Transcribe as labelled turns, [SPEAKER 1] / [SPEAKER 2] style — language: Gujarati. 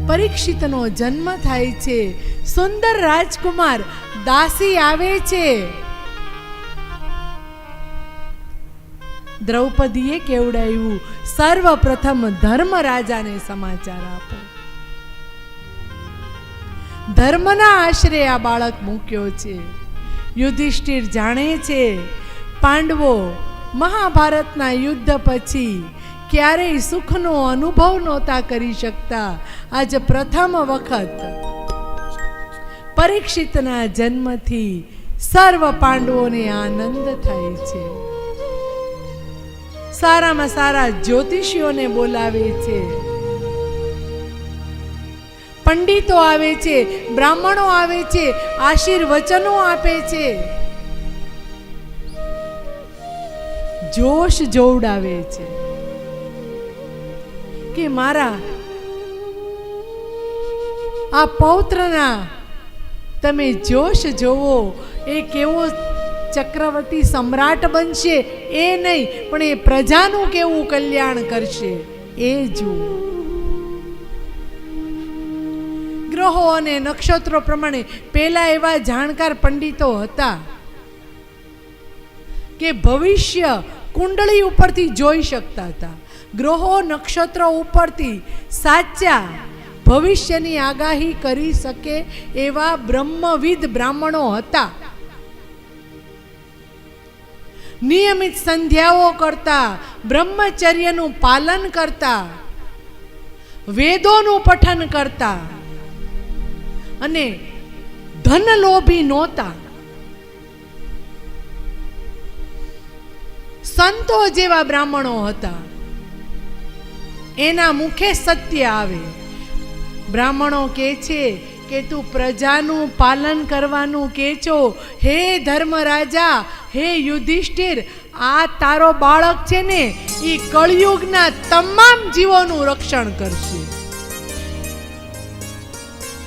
[SPEAKER 1] પરીક્ષિતનો જન્મ થાય છે. સુંદર રાજકુમાર દાસી આવે છે. દ્રૌપદીએ કેવડાવ્યું, સર્વપ્રથમ ધર્મરાજાને સમાચાર આપો. ધર્મના આશરે આ બાળક મૂક્યો છે. યુધિષ્ઠિર જાણે છે પાંડવો મહાભારતના યુદ્ધ પછી ક્યારેય સુખનો અનુભવ નહોતા કરી શકતા. આજ પ્રથમ વખત પરીક્ષિતના જન્મથી સર્વ પાંડવોને આનંદ થાય છે. સારામાં સારા જ્યોતિષીઓને બોલાવે છે. પંડિતો આવે છે, બ્રાહ્મણો આવે છે, આશીર્વચનો આપે છે, જોશ જોવડાવે છે કે મારા આ પૌત્રના તમે જોશ જોવો. એ કેવો ચક્રવર્તી સમ્રાટ બનશે એ નહીં, પણ એ પ્રજાનું કેવું કલ્યાણ કરશે એ જુઓ. ગ્રહો અને નક્ષત્રો પ્રમાણે પેલા એવા જાણકાર પંડિતો હતા કે ભવિષ્ય કુંડળી ઉપરથી જોઈ શકતા હતા. ગ્રહો નક્ષત્રો ઉપરથી સાચા ભવિષ્યની આગાહી કરી શકે એવા બ્રહ્મવિદ બ્રાહ્મણો હતા. નિયમિત સંધ્યાઓ કરતા, બ્રહ્મચર્યનું પાલન કરતા, વેદોનું પઠન કરતા અને ધનલોભી નહોતા. સંતો જેવા બ્રાહ્મણો હતા. એના મુખે સત્ય આવે. બ્રાહ્મણો કહે છે કે તું પ્રજાનું પાલન કરવાનું કહે છો. હે ધર્મરાજા, હે યુધિષ્ઠિર, આ તારો બાળક છે ને એ કળિયુગના તમામ જીવોનું રક્ષણ કરશે.